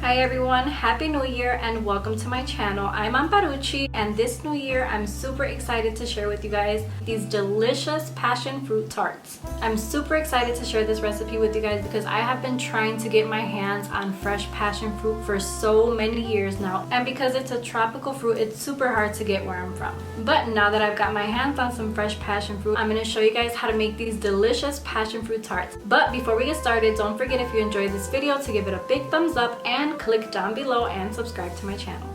Hi everyone, Happy New Year and welcome to my channel. I'm Amparucci and this new year I'm super excited to share with you guys these delicious passion fruit tarts. I'm super excited to share this recipe with you guys because I have been trying to get my hands on fresh passion fruit for so many years now, and because it's a tropical fruit it's super hard to get where I'm from. But now that I've got my hands on some fresh passion fruit, I'm going to show you guys how to make these delicious passion fruit tarts. But before we get started, don't forget, if you enjoyed this video, to give it a big thumbs up and click down below and subscribe to my channel.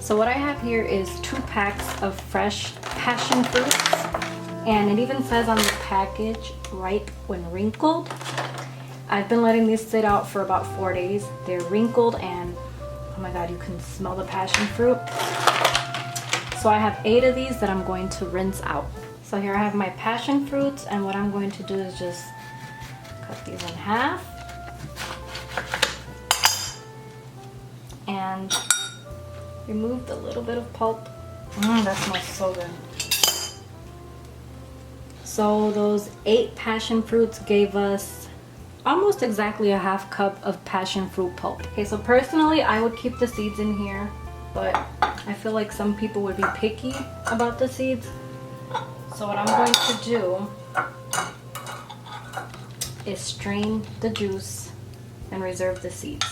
So what I have here is 2 packs of fresh passion fruits, and it even says on the package ripe when wrinkled. I've been letting these sit out for about 4 days. They're wrinkled and oh my god, you can smell the passion fruit. So I have 8 of these that I'm going to rinse out. So here I have my passion fruits, and what I'm going to do is just cut these in half and remove the little bit of pulp. That smells so good. So those 8 passion fruits gave us almost exactly a half cup of passion fruit pulp. Okay, so personally I would keep the seeds in here, but I feel like some people would be picky about the seeds. So what I'm going to do is strain the juice and reserve the seeds.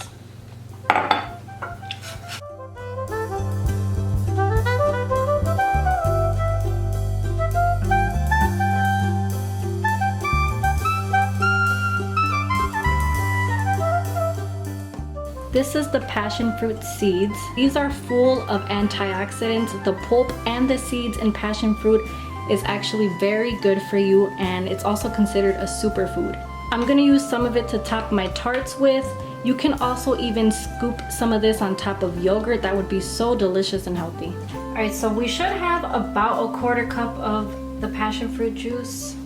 This is the passion fruit seeds. These are full of antioxidants. The pulp and the seeds in passion fruit is actually very good for you, and it's also considered a superfood. I'm gonna use some of it to top my tarts with. You can also even scoop some of this on top of yogurt. That would be so delicious and healthy. All right, so we should have about a 1/4 cup of the passion fruit juice.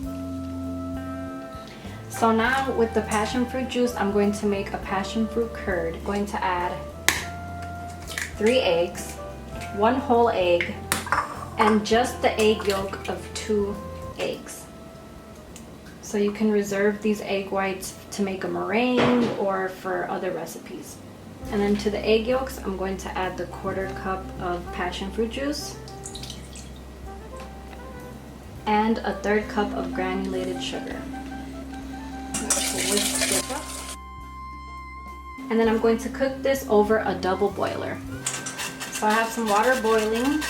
So now with the passion fruit juice, I'm going to make a passion fruit curd. I'm going to add 3 eggs, 1 whole egg, and just the egg yolk of 2 eggs. So you can reserve these egg whites to make a meringue or for other recipes. And then to the egg yolks, I'm going to add the 1/4 cup of passion fruit juice and a 1/3 cup of granulated sugar. Whisk this up. And then I'm going to cook this over a double boiler. So I have some water boiling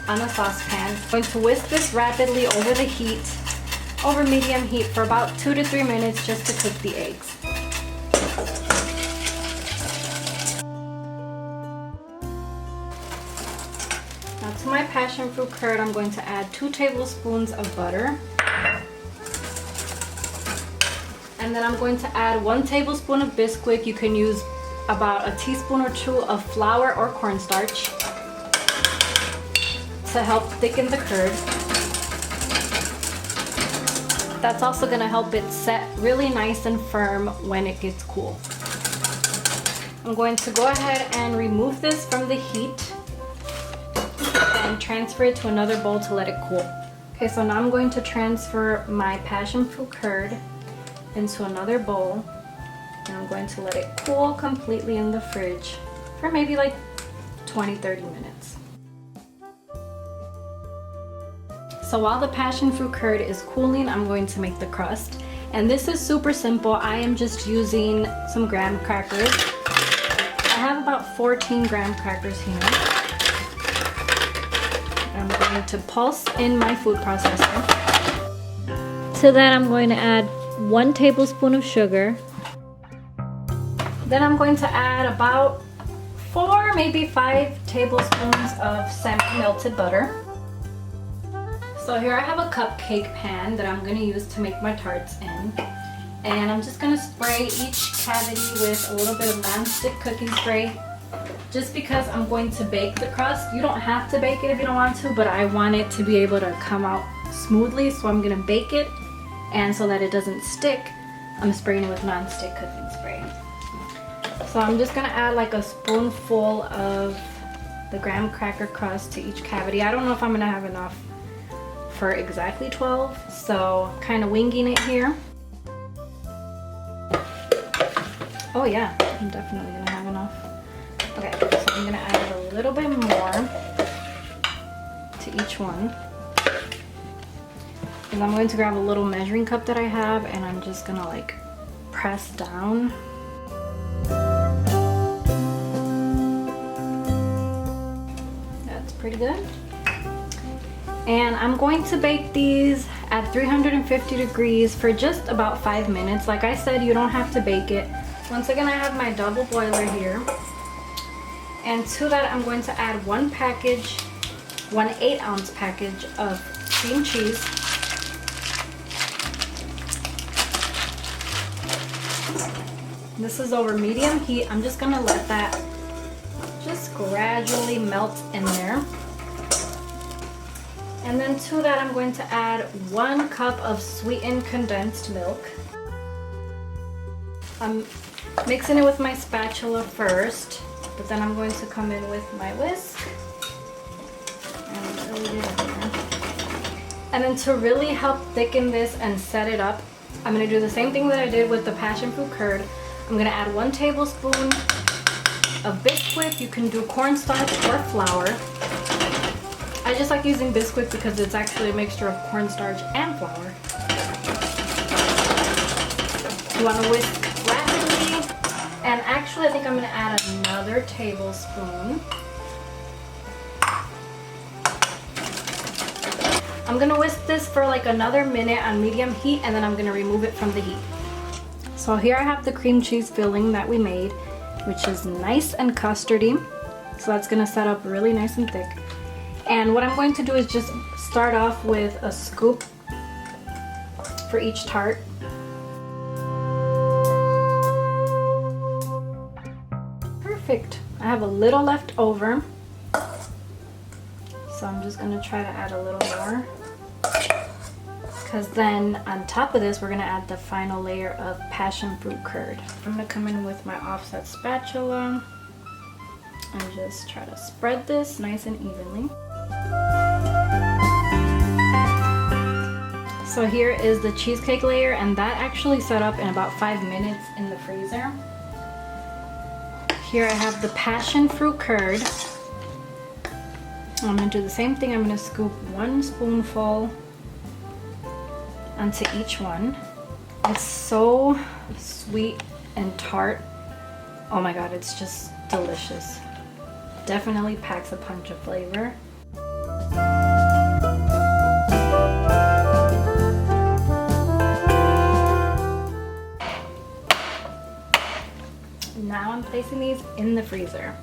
on a saucepan. I'm going to whisk this rapidly over the heat, over medium heat, for about 2 to 3 minutes just to cook the eggs. Now to my passion fruit curd, I'm going to add 2 tablespoons of butter. And then I'm going to add 1 tablespoon of Bisquick. You can use about a teaspoon or 2 of flour or cornstarch to help thicken the curd. That's also going to help it set really nice and firm when it gets cool. I'm going to go ahead and remove this from the heat and transfer it to another bowl to let it cool. Okay, so now I'm going to transfer my passion fruit curd into another bowl, and I'm going to let it cool completely in the fridge for maybe like 20-30 minutes. So while the passion fruit curd is cooling, I'm going to make the crust, and this is super simple. I am just using some graham crackers. I have about 14 graham crackers here. I'm going to pulse in my food processor. To that I'm going to add 1 tablespoon of sugar. Then I'm going to add about 4, maybe 5 tablespoons of semi-melted butter. So here I have a cupcake pan that I'm going to use to make my tarts in. And I'm just going to spray each cavity with a little bit of non-stick cooking spray, just because I'm going to bake the crust. You don't have to bake it if you don't want to, but I want it to be able to come out smoothly, so I'm going to bake it. And so that it doesn't stick, I'm spraying it with non-stick cooking spray. So I'm just gonna add like a spoonful of the graham cracker crust to each cavity. I don't know if I'm gonna have enough for exactly 12, so kind of winging it here. Oh yeah, I'm definitely gonna have enough. Okay, so I'm gonna add a little bit more to each one. And I'm going to grab a little measuring cup that I have, and I'm just gonna like press down. That's pretty good. And I'm going to bake these at 350 degrees for just about 5 minutes. Like I said, you don't have to bake it. Once again, I have my double boiler here. And to that, I'm going to add one 8-ounce package of cream cheese. This is over medium heat. I'm just gonna let that just gradually melt in there. And then to that, I'm going to add 1 cup of sweetened condensed milk. I'm mixing it with my spatula first, but then I'm going to come in with my whisk and really get it in there. And then to really help thicken this and set it up, I'm gonna do the same thing that I did with the passion fruit curd. I'm gonna add 1 tablespoon of Bisquick. You can do cornstarch or flour. I just like using Bisquick because it's actually a mixture of cornstarch and flour. You want to whisk rapidly. And actually, I think I'm going to add another tablespoon. I'm going to whisk this for like another minute on medium heat, and then I'm going to remove it from the heat. So here I have the cream cheese filling that we made, which is nice and custardy. So that's going to set up really nice and thick. And what I'm going to do is just start off with a scoop for each tart. Perfect. I have a little left over, so I'm just going to try to add a little more, because then on top of this we're going to add the final layer of passion fruit curd. I'm going to come in with my offset spatula and just try to spread this nice and evenly. So here is the cheesecake layer, and that actually set up in about 5 minutes in the freezer. Here I have the passion fruit curd. I'm going to do the same thing. I'm going to scoop 1 spoonful onto each one. It's so sweet and tart. Oh my god, it's just delicious. Definitely packs a punch of flavor. Now I'm placing these in the freezer.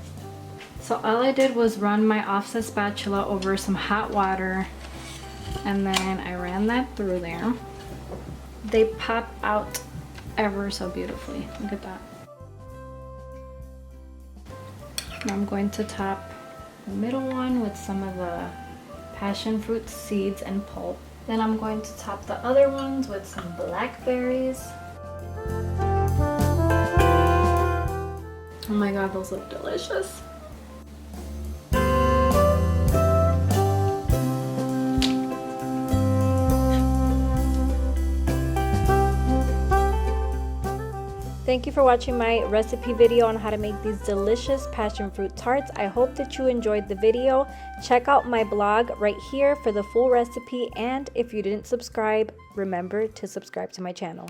So all I did was run my offset spatula over some hot water, and then I ran that through there. They pop out ever so beautifully. Look at that. Now I'm going to top the middle one with some of the passion fruit seeds and pulp. Then I'm going to top the other ones with some blackberries. Oh my god, those look delicious. Thank you for watching my recipe video on how to make these delicious passion fruit tarts. I hope that you enjoyed the video. Check out my blog right here for the full recipe, and if you didn't subscribe, remember to subscribe to my channel.